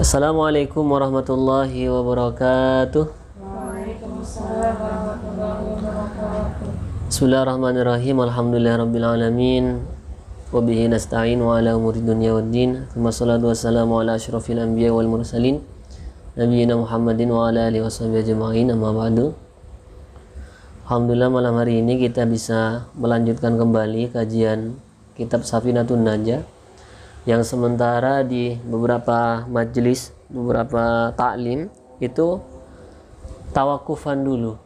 Assalamualaikum warahmatullahi wabarakatuh. Waalaikumsalam warahmatullahi wabarakatuh. Bismillahirrahmanirrahim. Alhamdulillahirabbil alamin. Wa bihi nasta'in wa ala umuri dunya waddin. Wassalatu wassalamu ala asyrafil anbiya wal mursalin nabiyina Muhammadin wa ala alihi washabihi ajma'in. Amma ba'du. Alhamdulillah malam hari ini kita bisa melanjutkan kembali kajian kitab Safinatun Najah yang sementara di beberapa majelis, beberapa taklim itu tawakufan dulu.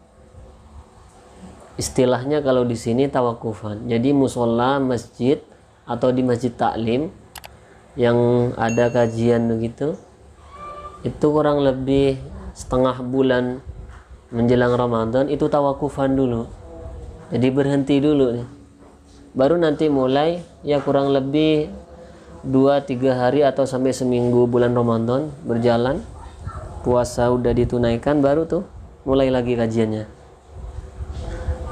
Istilahnya kalau di sini tawakufan. Jadi musola masjid atau di masjid taklim yang ada kajian begitu, itu kurang lebih setengah bulan menjelang Ramadan itu tawakufan dulu. Jadi berhenti dulu nih. Baru nanti mulai ya kurang lebih 2-3 hari atau sampai seminggu bulan Ramadan berjalan, puasa udah ditunaikan, baru tuh mulai lagi kajiannya.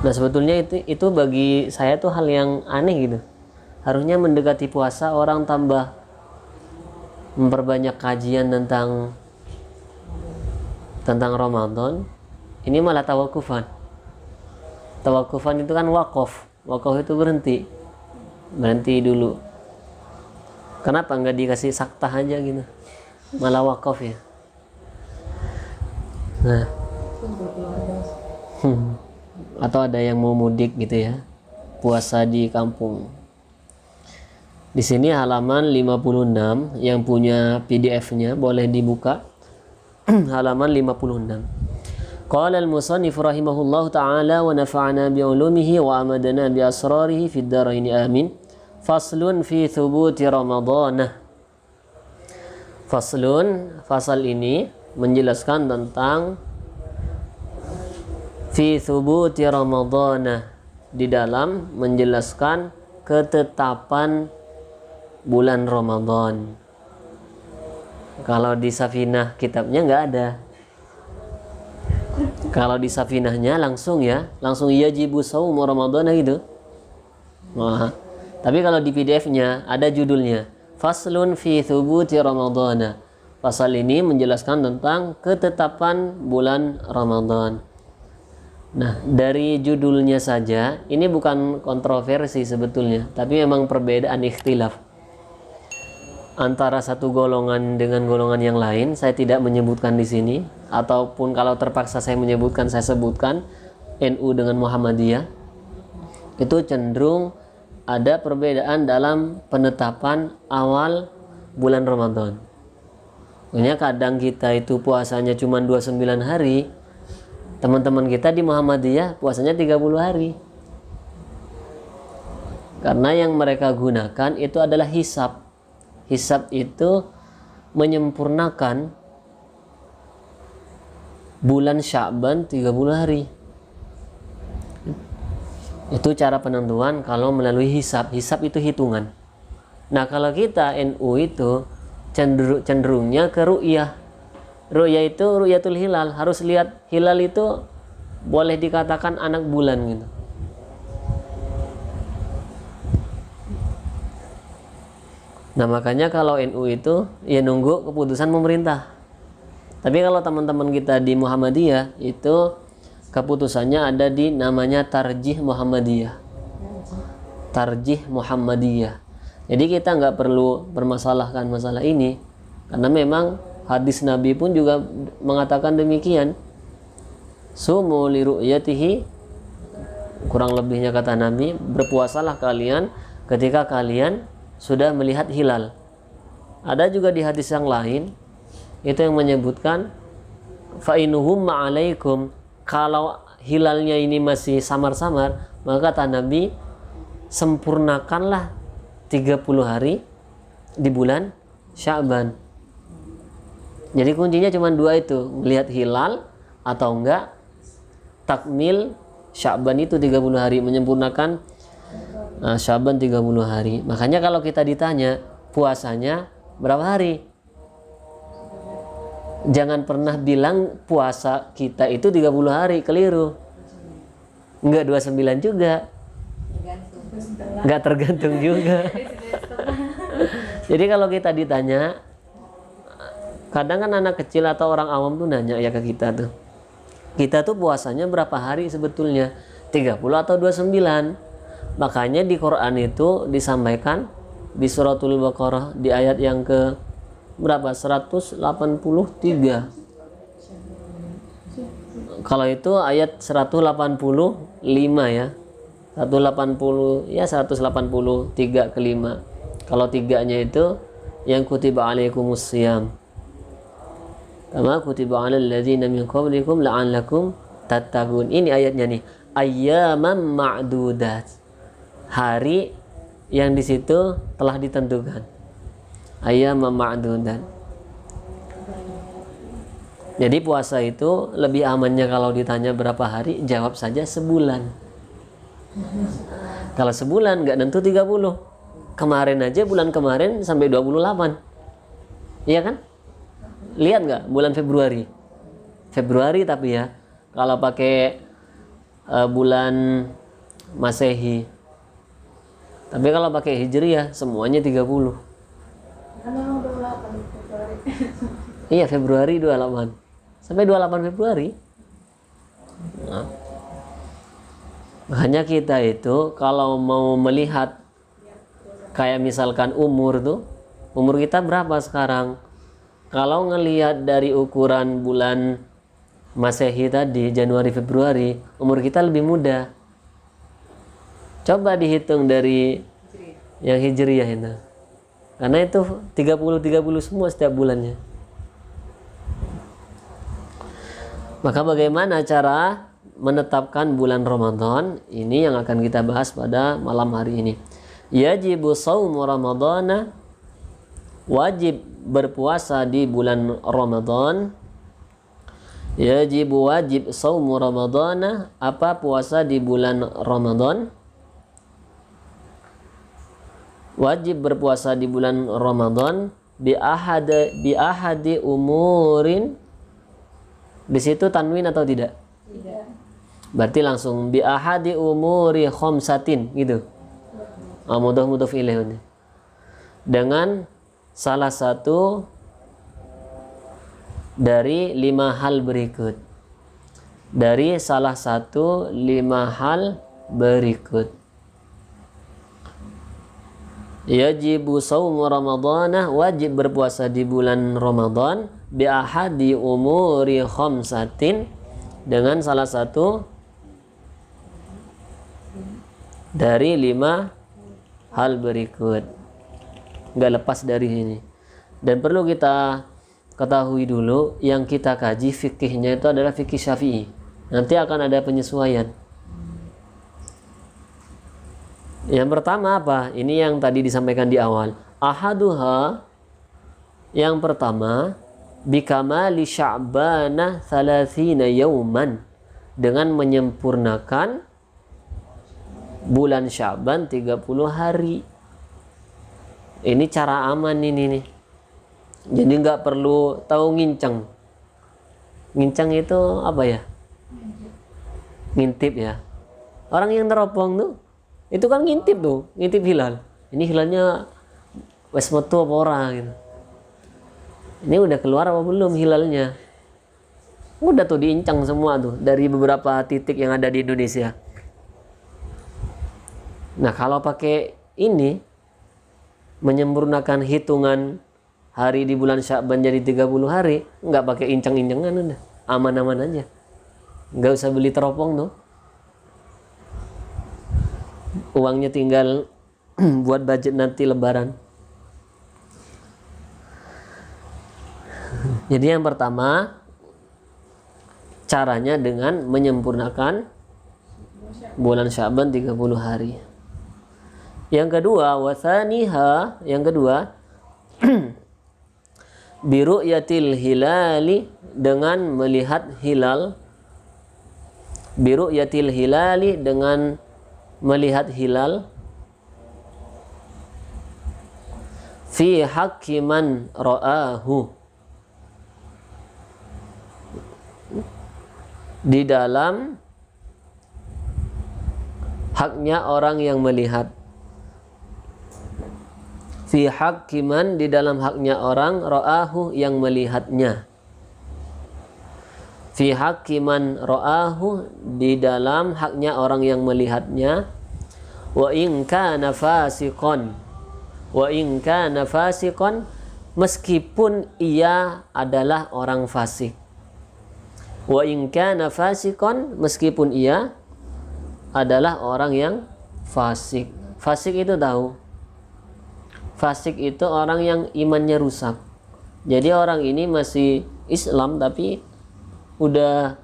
Nah sebetulnya itu bagi saya tuh hal yang aneh gitu. Harusnya mendekati puasa orang tambah memperbanyak kajian tentang Ramadan. Ini malah tawakufan. Tawakufan itu kan wakaf. Wakaf itu berhenti dulu. Kenapa nggak dikasih saktah aja gitu, malah wakaf ya. Nah, atau ada yang mau mudik gitu ya, puasa di kampung. Di sini halaman 56 yang punya PDF-nya boleh dibuka. Halaman 56. Qala al-musannif rahimahullahu ta'ala wa nafa'ana bi'ulumihi wa amadana bi asrarihi fid dharain amin. Faslun fi thubuti Ramadhanah. Fasal ini menjelaskan tentang fi thubuti Ramadhanah, di dalam menjelaskan ketetapan bulan Ramadan. Kalau di Safinah kitabnya nggak ada. Kalau di Safinahnya langsung yajibu shaumu Ramadhanah gitu. Wah. Tapi kalau di PDF-nya ada judulnya Faslun fi thubuti Ramadhana. Pasal ini menjelaskan tentang ketetapan bulan Ramadan. Nah, dari judulnya saja ini bukan kontroversi sebetulnya, tapi memang perbedaan ikhtilaf antara satu golongan dengan golongan yang lain. Saya tidak menyebutkan di sini, ataupun kalau terpaksa saya menyebutkan, saya sebutkan NU dengan Muhammadiyah. Itu cenderung ada perbedaan dalam penetapan awal bulan Ramadan. Makanya kadang kita itu puasanya cuma 29 hari. Teman-teman kita di Muhammadiyah puasanya 30 hari. Karena yang mereka gunakan itu adalah hisab. Hisab itu menyempurnakan bulan Sya'ban 30 hari. Itu cara penentuan kalau melalui hisab. Hisab itu hitungan. Nah kalau kita NU itu cenderungnya ke ru'yah. Ru'yah itu ru'yatul hilal. Harus lihat hilal itu boleh dikatakan anak bulan gitu. Nah makanya kalau NU itu ya nunggu keputusan pemerintah. Tapi kalau teman-teman kita di Muhammadiyah itu keputusannya ada di namanya Tarjih Muhammadiyah. Tarjih Muhammadiyah. Jadi kita nggak perlu permasalahkan masalah ini, karena memang hadis Nabi pun juga mengatakan demikian. Sumu li ru'yatihi, kurang lebihnya kata Nabi, berpuasalah kalian ketika kalian sudah melihat hilal. Ada juga di hadis yang lain itu yang menyebutkan fa inuhum ma'alaikum, kalau hilalnya ini masih samar-samar, maka kata Nabi sempurnakanlah 30 hari di bulan Sya'ban. Jadi kuncinya cuma dua itu, melihat hilal atau enggak takmil Sya'ban itu 30 hari, menyempurnakan Sya'ban 30 hari. Makanya kalau kita ditanya puasanya berapa hari, jangan pernah bilang puasa kita itu 30 hari, keliru. Enggak 29 juga. Enggak tergantung juga. Jadi kalau kita ditanya Kadang kan anak kecil atau orang awam tuh nanya ya ke kita tuh. Kita tuh puasanya berapa hari sebetulnya? 30 atau 29? Makanya di Quran itu disampaikan di suratul Baqarah di ayat yang ke berapa? 183. Kalau itu ayat 185 ya. 180 ya 183 ke 5. Kalau tiganya itu yang kutiba alaikumus shiyam. Kama kutiba alal ladzina min qablikum la'allakum tattaqun. Ini ayatnya nih. Ayyaman ma'dudat. Hari yang di situ telah ditentukan. Ayyaman ma'dudat. Jadi puasa itu lebih amannya kalau ditanya berapa hari, jawab saja sebulan. Kalau sebulan nggak tentu 30. Kemarin aja bulan kemarin sampai 28. Iya kan? Lihat nggak bulan Februari? Februari tapi ya kalau pakai bulan Masehi. Tapi kalau pakai Hijriah semuanya 30. Kan emang 28 Februari. Iya Februari 28 sampai 28 Februari. Nah, makanya kita itu kalau mau melihat kayak misalkan umur tuh, umur kita berapa sekarang? Kalau ngelihat dari ukuran bulan Masehi tadi, Januari Februari, umur kita lebih muda. Coba dihitung dari yang Hijriyah itu. Karena itu 30 semua setiap bulannya. Maka bagaimana cara menetapkan bulan Ramadan? Ini yang akan kita bahas pada malam hari ini. Yajibu shaumu Ramadana, wajib berpuasa di bulan Ramadan. Wajib shaumu Ramadana, apa puasa di bulan Ramadan? Wajib berpuasa di bulan Ramadan bi ahadi umurin. Di situ tanwin atau tidak? Tidak. Berarti langsung bi ahadi umuri khamsatin gitu. Mudhaf ilaih ini. Dengan salah satu dari 5 hal berikut. Dari salah satu 5 hal berikut. Yajibu shaumu Ramadana, wajib berpuasa di bulan Ramadan bi ahadi umuri khamsatin, dengan salah satu dari 5 hal berikut. Nggak lepas dari ini. Dan perlu kita ketahui dulu, yang kita kaji fikihnya itu adalah fikih Syafi'i. Nanti akan ada penyesuaian. Yang pertama apa? Ini yang tadi disampaikan di awal. Ahaduha, yang pertama, bikamali sya'bana 30 yauman, dengan menyempurnakan bulan Sya'ban 30 hari. Ini cara aman ini nih. Jadi nggak perlu tahu ngincang. Ngincang itu apa ya? Ngintip ya. Orang yang teropong tuh itu kan ngintip tuh, ngintip hilal. Ini hilalnya wes metu apa ora gitu. Ini udah keluar apa belum hilalnya? Udah tuh diincang semua tuh dari beberapa titik yang ada di Indonesia. Nah, kalau pakai ini menyempurnakan hitungan hari di bulan Sya'ban jadi 30 hari, nggak pakai incang-incangan, udah aman-aman aja. Nggak usah beli teropong tuh. Uangnya tinggal buat budget nanti lebaran. Jadi yang pertama caranya dengan menyempurnakan bulan Sya'ban 30 hari. Yang kedua, wasaniha, yang kedua biru'yatil hilali, dengan melihat hilal. Biru'yatil hilali, dengan melihat hilal. Fi haqqi man ra'ahu, di dalam haknya orang yang melihat. fi haqqi man, di dalam haknya orang, ra'ahu, yang melihatnya. Fi haqqi man ra'ahu, di dalam haknya orang yang melihatnya. Wa in kana fasiqan, wa in kana fasiqan, meskipun ia adalah orang fasik. Wa in kana fasiqan, meskipun ia adalah orang yang fasik. Fasik itu tahu? Fasik itu orang yang imannya rusak. Jadi orang ini masih Islam tapi udah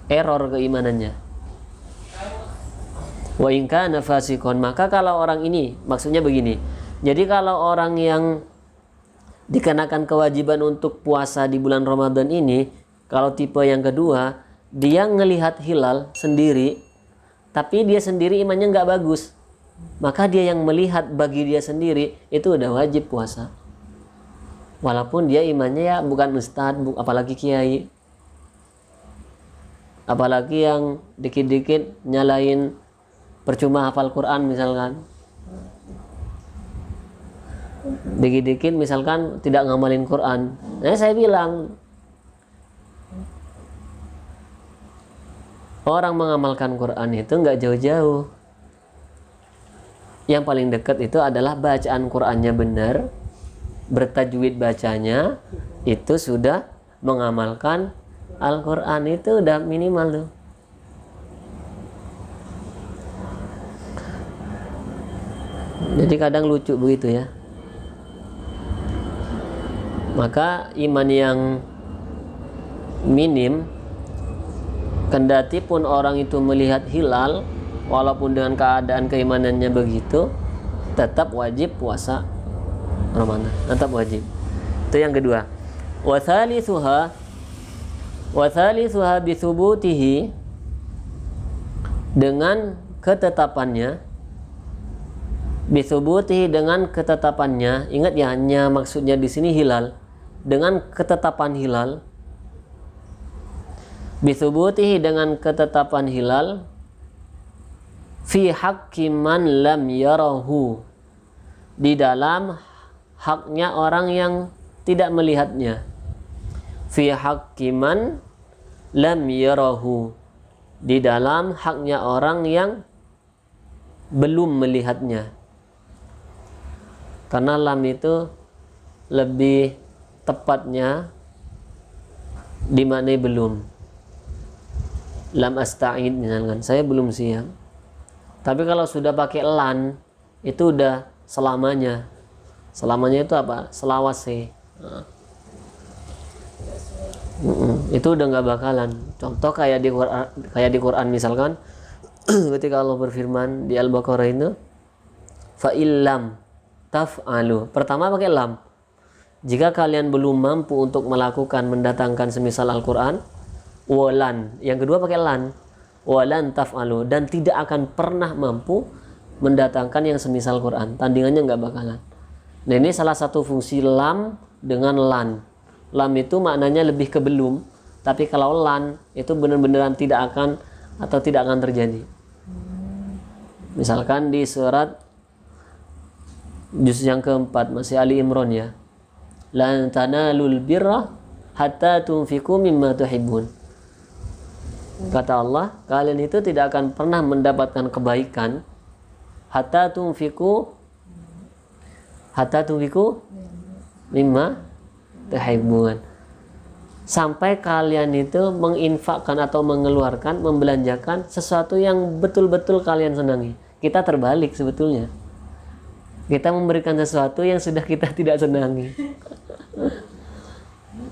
error keimanannya. Wa in kana fasiqan, maka kalau orang ini, maksudnya begini. Jadi kalau orang yang dikenakan kewajiban untuk puasa di bulan Ramadan ini, kalau tipe yang kedua, dia ngelihat hilal sendiri, tapi dia sendiri imannya nggak bagus, maka dia yang melihat bagi dia sendiri itu udah wajib puasa. Walaupun dia imannya ya bukan ustadz, apalagi kiai, apalagi yang dikit-dikit nyalain percuma hafal Quran misalkan, dikit-dikit misalkan tidak ngamalin Quran. Nah, saya bilang orang mengamalkan Quran itu nggak jauh-jauh. Yang paling dekat itu adalah bacaan Qurannya benar, bertajwid bacanya, itu sudah mengamalkan Al-Quran, itu udah minimal tuh. Jadi kadang lucu begitu ya. Maka iman yang minim, kendati pun orang itu melihat hilal, walaupun dengan keadaan keimanannya begitu, tetap wajib puasa Ramadan, tetap wajib. Itu yang kedua. Wa thalithuha bithubutihi, dengan ketetapannya, bithubutihi, dengan ketetapannya. Ingat ya, hanya maksudnya di sini hilal, dengan ketetapan hilal. Bithubutihi, dengan ketetapan hilal. Fi haqqi man lam yarahu, di dalam haknya orang yang tidak melihatnya. Fi haqqi man lam yarahu, di dalam haknya orang yang belum melihatnya. Karena lam itu lebih tepatnya dimaknai belum. Lam asta'id misalkan, saya belum siap. Tapi kalau sudah pakai lan, itu udah selamanya. Selamanya itu apa? Selawase. Itu udah nggak bakalan. Contoh kayak di Quran misalkan, ketika Allah berfirman di Al-Baqarah itu, fa illam taf'alu. Pertama pakai lam. Jika kalian belum mampu untuk melakukan mendatangkan semisal Al-Quran, walan. Yang kedua pakai lan. Walan taf'alu, dan tidak akan pernah mampu mendatangkan yang semisal Quran. Tandingannya nggak bakalan. Nah, ini salah satu fungsi lam dengan lan. Lam itu maknanya lebih ke belum, tapi kalau lan itu benar-benaran tidak akan atau tidak akan terjadi. Misalkan di surat juz yang keempat, masih Ali Imran ya. Lan tanalul birra hatta tunfiqu mimma tuhibbun. Kata Allah, kalian itu tidak akan pernah mendapatkan kebaikan hatta tunfiqu mimma tuhibbun, sampai kalian itu menginfakkan atau mengeluarkan, membelanjakan sesuatu yang betul-betul kalian senangi. Kita terbalik sebetulnya. Kita memberikan sesuatu yang sudah kita tidak senangi.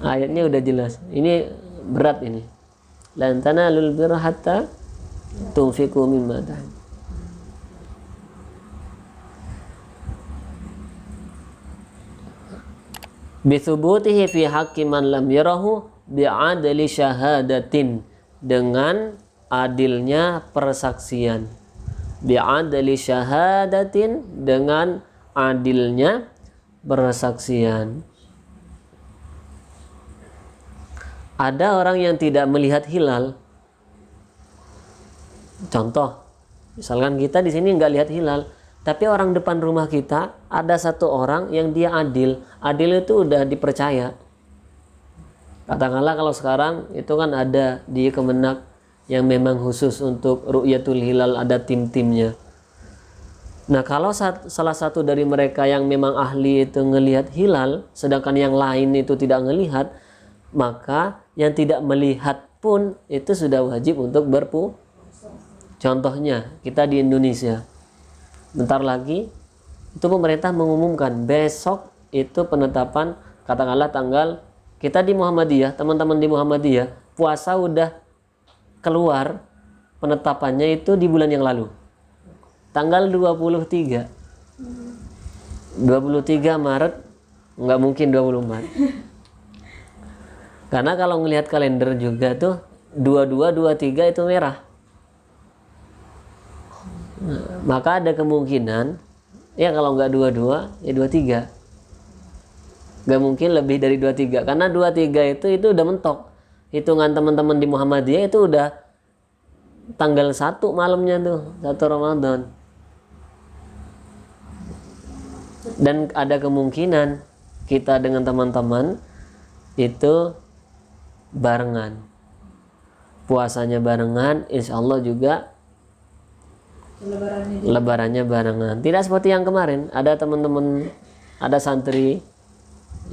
Ayatnya udah jelas. Ini berat ini. Lan tanalul birra hatta tunfiqu mimma tuhibbun. Bithubutihi fi haqqi man lam yarahu bi'adli syahadatin, dengan adilnya persaksian. Bi'adli syahadatin, dengan adilnya persaksian. Ada orang yang tidak melihat hilal. Contoh, misalkan kita di sini nggak lihat hilal, Tapi orang depan rumah kita ada satu orang yang dia adil. Adil itu udah dipercaya. Katakanlah kalau sekarang itu kan ada di Kemenak yang memang khusus untuk ru'yatul hilal, ada tim-timnya. Nah kalau salah satu dari mereka yang memang ahli itu ngelihat hilal, sedangkan yang lain itu tidak ngelihat, maka yang tidak melihat pun itu sudah wajib untuk berpuasa. Contohnya kita di Indonesia, bentar lagi itu pemerintah mengumumkan besok itu penetapan, katakanlah tanggal, kita di Muhammadiyah, teman-teman di Muhammadiyah puasa udah keluar penetapannya itu di bulan yang lalu, tanggal 23 Maret, nggak mungkin 24. Karena kalau ngelihat kalender juga tuh 22, 23 itu merah. Nah, maka ada kemungkinan ya kalau nggak 22 ya 23. Nggak mungkin lebih dari 23 karena 23 itu udah mentok. Hitungan teman-teman di Muhammadiyah itu udah tanggal 1 malamnya tuh, 1 Ramadan. Dan ada kemungkinan kita dengan teman-teman itu barengan. Puasanya barengan, insya Allah juga lebarannya barengan. Tidak seperti yang kemarin, ada teman-teman, ada santri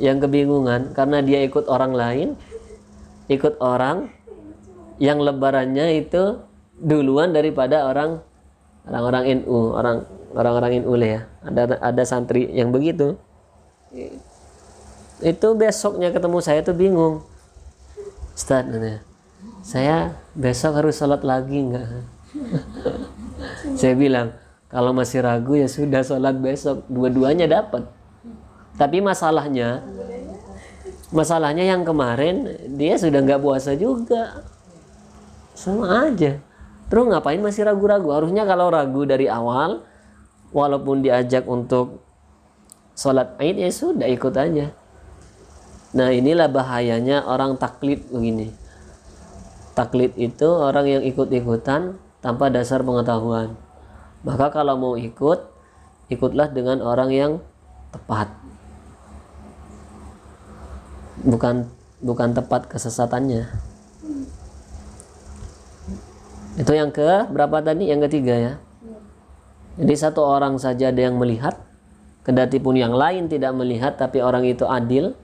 yang kebingungan karena dia ikut orang lain, ikut orang yang lebarannya itu duluan daripada orang-orang NU, orang-orang NU ya. Ada santri yang begitu. Itu besoknya ketemu saya tuh bingung. Ustaz, saya besok harus sholat lagi nggak? Saya bilang, kalau masih ragu ya sudah sholat besok, dua-duanya dapat. Tapi masalahnya yang kemarin dia sudah nggak puasa juga, sama aja. Terus ngapain masih ragu-ragu? Harusnya kalau ragu dari awal, walaupun diajak untuk sholat Id ya sudah ikut aja. Nah inilah bahayanya orang taklid begini. Taklid itu orang yang ikut-ikutan tanpa dasar pengetahuan. Maka kalau mau ikut, ikutlah dengan orang yang tepat. Bukan tepat kesesatannya. Itu yang ke berapa tadi? Yang ketiga ya. Jadi satu orang saja ada yang melihat, kendati pun yang lain tidak melihat, tapi orang itu adil,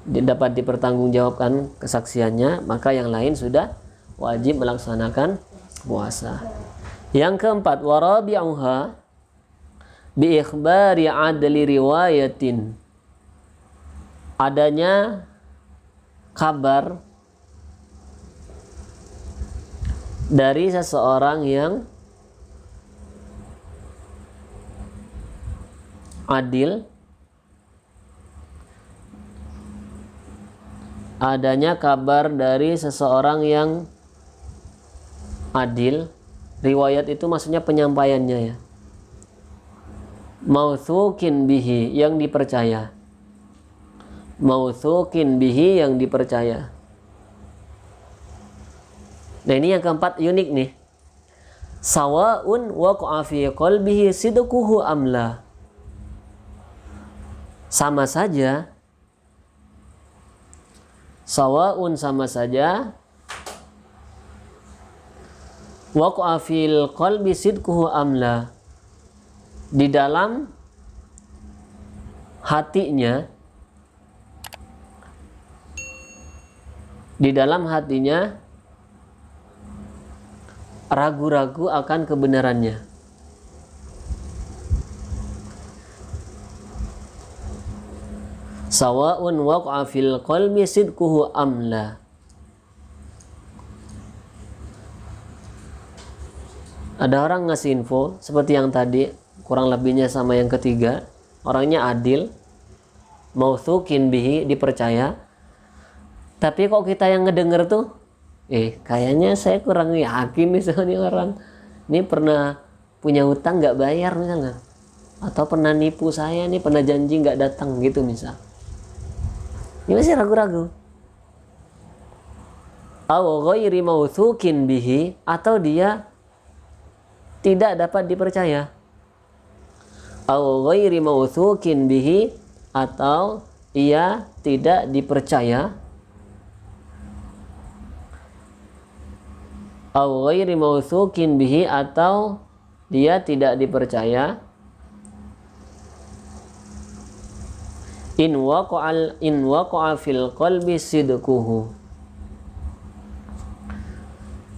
dapat dipertanggungjawabkan kesaksiannya, maka yang lain sudah wajib melaksanakan puasa. Yang keempat, warabi'uha bi ikhbari adli riwayatin. Adanya kabar dari seseorang yang adil, adanya kabar dari seseorang yang adil. Riwayat itu maksudnya penyampaiannya ya. Mautsukin bihi, yang dipercaya. Mautsukin bihi, yang dipercaya. Nah ini yang keempat unik nih. Sawa'un waqa'a fi qalbihi sidquhu amla. Sama saja. Sawa'un sama saja. Waqa'a fil qalbi sidquhu amla. Di dalam hatinya, ragu-ragu akan kebenarannya. Sawa'un waqa'a fil qalbi sidquhu amla. Ada orang ngasih info seperti yang tadi, kurang lebihnya sama yang ketiga. Orangnya adil, mautsukin bihi, dipercaya. Tapi kok kita yang ngedenger tuh, kayaknya saya kurang yakin nih sama ini orang. Ini pernah punya hutang nggak bayar misalnya, atau pernah nipu saya nih, pernah janji nggak datang gitu misal. Ini masih ragu-ragu. Aw ghairi mautsukin bihi, atau dia tidak dapat dipercaya. Au ghairi mautsukin bihi, atau ia tidak dipercaya. Au ghairi mautsukin bihi, atau dia tidak dipercaya. In waqa'a fil qalbi sidquhu,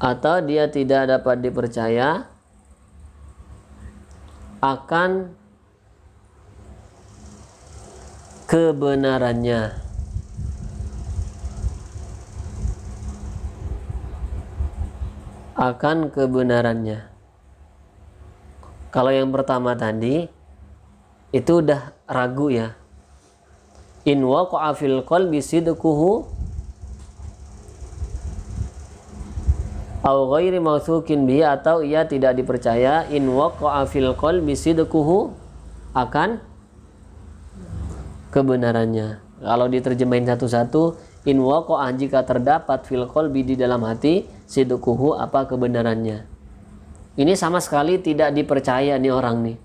atau dia tidak dapat dipercaya akan kebenarannya. Akan kebenarannya. Kalau yang pertama tadi itu udah ragu ya. In waqa'a fil qalbi sidquhu au ghairi mautsukin bihi, atau ia tidak dipercaya. In waqa'a fil qalbi sidquhu, akan kebenarannya. Kalau diterjemahin satu-satu, in waqa'a, jika terdapat fil qalbi, di dalam hati, sidquhu, apa kebenarannya. Ini sama sekali tidak dipercaya nih orang nih.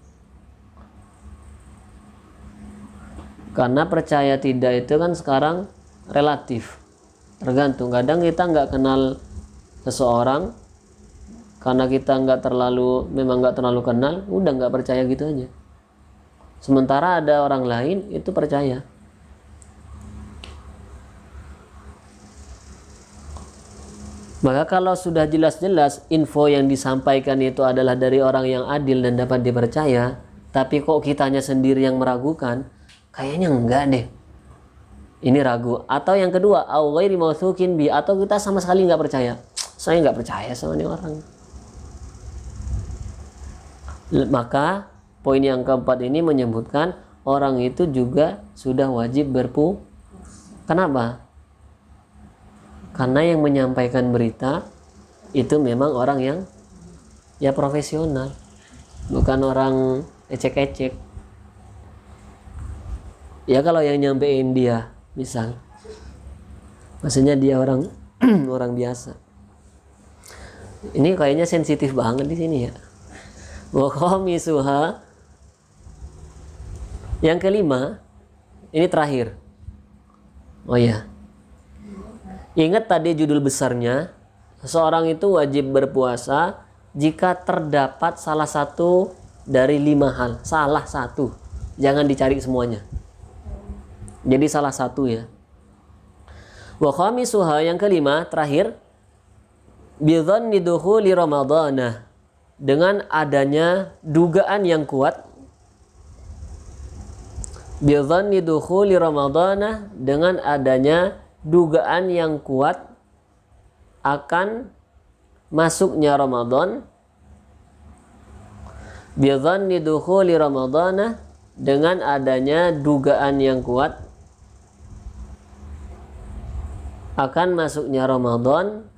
Karena percaya tidak itu kan sekarang relatif, tergantung. Kadang kita nggak kenal seseorang, karena kita memang nggak terlalu kenal, udah nggak percaya gitu aja. Sementara ada orang lain itu percaya. Maka kalau sudah jelas-jelas info yang disampaikan itu adalah dari orang yang adil dan dapat dipercaya, tapi kok kitanya sendiri yang meragukan, kayaknya enggak deh, ini ragu. Atau yang kedua, au ghairi mautsukin bi, atau kita sama sekali nggak percaya. Saya nggak percaya sama ini orang. Maka poin yang keempat ini menyebutkan orang itu juga sudah wajib berpuasa. Kenapa? Karena yang menyampaikan berita itu memang orang yang ya profesional, bukan orang ecek-ecek. Ya kalau yang nyampein dia, misal, maksudnya dia orang orang biasa. Ini kayaknya sensitif banget di sini ya. Wa khamisuha, yang kelima, ini terakhir. Oh ya, ingat tadi judul besarnya, seseorang itu wajib berpuasa jika terdapat salah satu dari 5 hal. Salah satu, jangan dicari semuanya. Jadi salah satu ya. Wa khamisuha, yang kelima, terakhir, bidhanni dukhuli ramadhanah, dengan adanya dugaan yang kuat. Bidhanni dukhuli ramadhanah, dengan adanya dugaan yang kuat akan masuknya Ramadan. Bidhanni dukhuli ramadhanah, dengan adanya dugaan yang kuat akan masuknya Ramadan,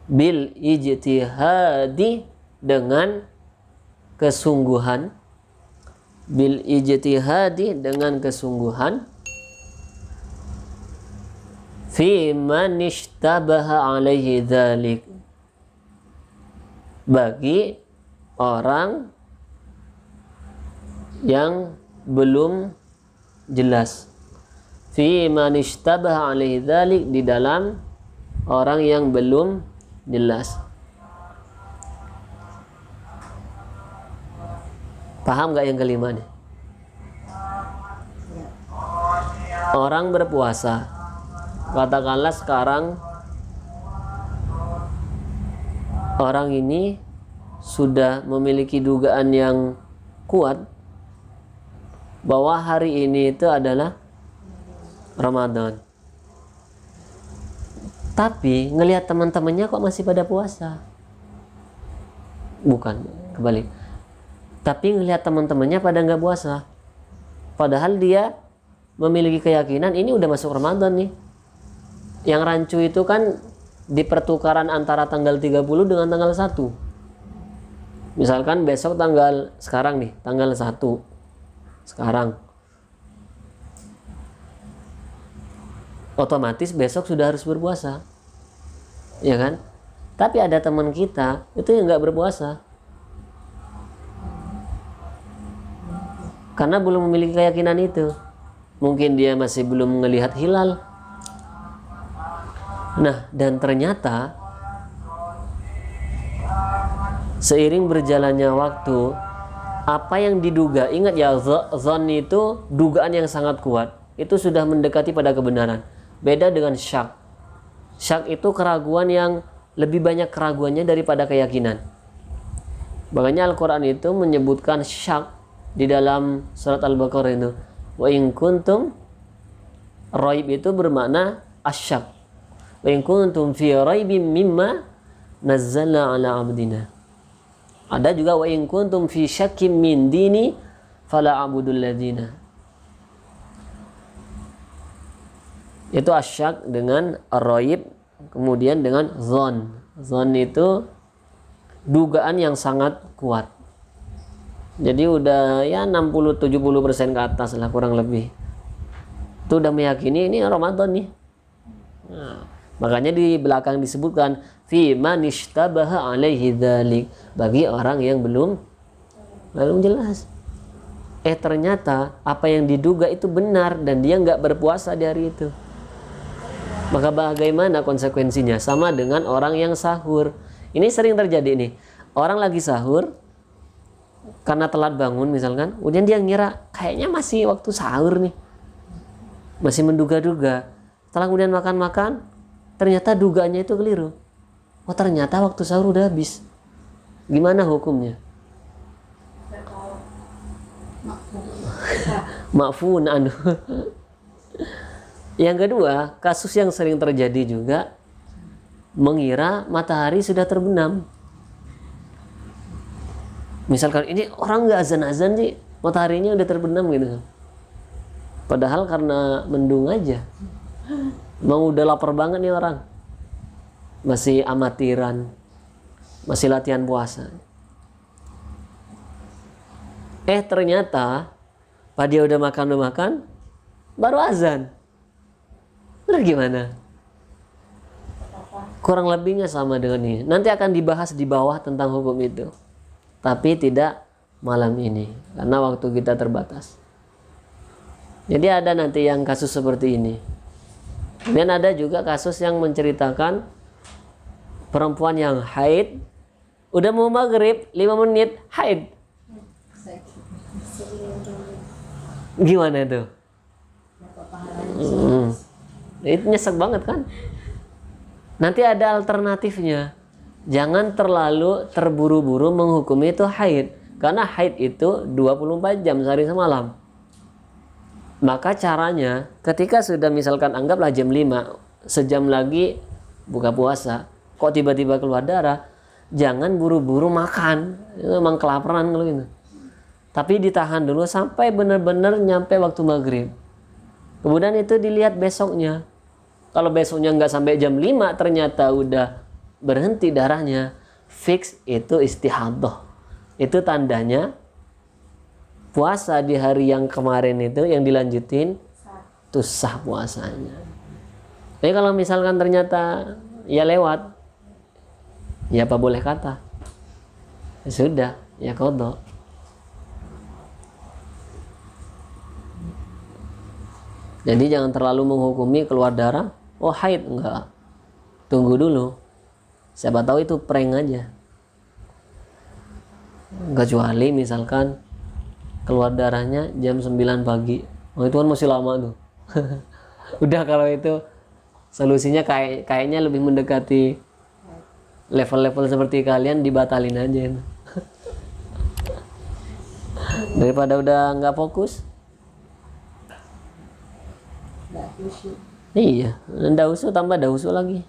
bil ijtihadi, dengan kesungguhan. Bil ijtihadi, dengan kesungguhan. Fi man ishtabaha alaihi dzalik, bagi orang yang belum jelas. Fi man ishtabaha alaihi dzalik, di dalam orang yang belum jelas. Paham gak yang kelima nih? Orang berpuasa, katakanlah sekarang orang ini sudah memiliki dugaan yang kuat bahwa hari ini itu adalah Ramadan, tapi ngelihat teman-temannya kok masih pada puasa. Bukan, kebalik. Tapi ngelihat teman-temannya pada nggak puasa, padahal dia memiliki keyakinan ini udah masuk Ramadan nih. Yang rancu itu kan di pertukaran antara tanggal 30 dengan tanggal 1. Misalkan besok sekarang nih, tanggal 1 sekarang, otomatis besok sudah harus berpuasa, ya kan? Tapi ada teman kita itu yang nggak berpuasa. karena belum memiliki keyakinan itu. Mungkin dia masih belum melihat hilal. Nah, dan ternyata seiring berjalannya waktu, apa yang diduga, ingat ya, zon itu dugaan yang sangat kuat, itu sudah mendekati pada kebenaran. Beda dengan syak. Syak itu keraguan yang lebih banyak keraguannya daripada keyakinan. Makanya Al-Quran itu menyebutkan syak di dalam surat Al-Baqarah itu. Wa in kuntum, raib itu bermakna asyak. Wa in kuntum fi raibim mimma nazzalna ala abdina. Ada juga wa in kuntum fi syakkim min dini fala abudul ladina. Itu asyak dengan raib, kemudian dengan zon. Zon itu dugaan yang sangat kuat. Jadi udah ya 60-70% ke atas lah kurang lebih. Itu udah meyakini ini Ramadan nih. Nah, makanya di belakang disebutkan fi man ishtabaha alaihi dzalik, bagi orang yang belum jelas. Ternyata apa yang diduga itu benar dan dia nggak berpuasa di hari itu. Maka bagaimana konsekuensinya? Sama dengan orang yang sahur. Ini sering terjadi nih. Orang lagi sahur karena telat bangun misalkan, kemudian dia ngira kayaknya masih waktu sahur nih, masih menduga-duga. Setelah kemudian makan-makan, ternyata dugaannya itu keliru. Oh, ternyata waktu sahur udah habis. Gimana hukumnya? Ma'fun anu. Yang kedua, kasus yang sering terjadi juga, mengira matahari sudah terbenam. Misalkan ini orang nggak azan-azan sih, mataharinya udah terbenam gitu. Padahal karena mendung aja. Mau udah lapar banget nih orang. Masih amatiran. Masih latihan puasa. Ternyata pas dia udah makan, baru azan. Terus gimana? Kurang lebihnya sama dengan ini. Nanti akan dibahas di bawah tentang hukum itu. Tapi tidak malam ini karena waktu kita terbatas. Jadi ada nanti yang kasus seperti ini. Kemudian ada juga kasus yang menceritakan perempuan yang haid, udah mau maghrib 5 menit haid. Gimana itu? Itu nyesek banget kan? Nanti ada alternatifnya. Jangan terlalu terburu-buru menghukumi itu haid. Karena haid itu 24 jam sehari semalam. Maka caranya ketika sudah misalkan anggaplah jam 5, sejam lagi buka puasa, kok tiba-tiba keluar darah, jangan buru-buru makan. Itu memang kelaparan kalau gitu. Tapi ditahan dulu sampai benar-benar nyampe waktu maghrib. Kemudian itu dilihat besoknya. Kalau besoknya nggak sampai jam 5 ternyata udah berhenti darahnya, fix itu istihadah. Itu tandanya puasa di hari yang kemarin itu yang dilanjutin itu sah puasanya. Jadi kalau misalkan ternyata ya lewat, ya apa boleh kata, ya sudah, ya qadha. Jadi jangan terlalu menghukumi keluar darah, oh haid, enggak. Tunggu dulu. Siapa tahu itu prank aja. Kecuali misalkan keluar darahnya jam 9 pagi. Oh itu kan masih lama tuh. Udah kalau itu solusinya kayaknya lebih mendekati level-level seperti kalian, dibatalin aja. Daripada udah nggak fokus. Iya, ndak usul tambah dah usul lagi.